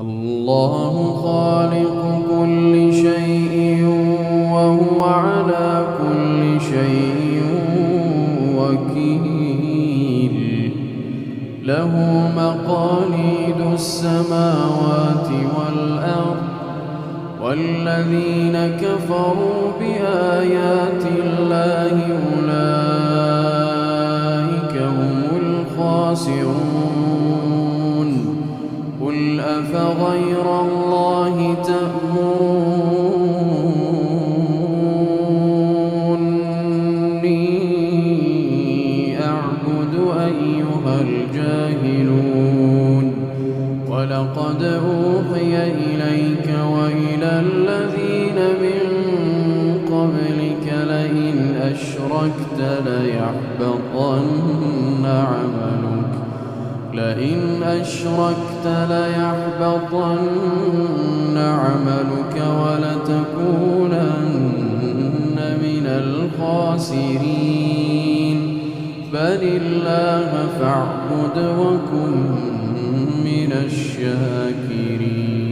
الله خالق كل شيء وهو على كل شيء وكيل. له مقاليد السماوات والأرض والذين كفروا بآيات الله أولئك هم الخاسرون. قل أفغير الله تأمروني أعبد أيها الجاهلون. ولقد أوحي إليك وإلى الذين من قبلك لئن أشركت ليحبطن عملك ولتكونن من الخاسرين. بل الله فاعبد وكن من الشاكرين.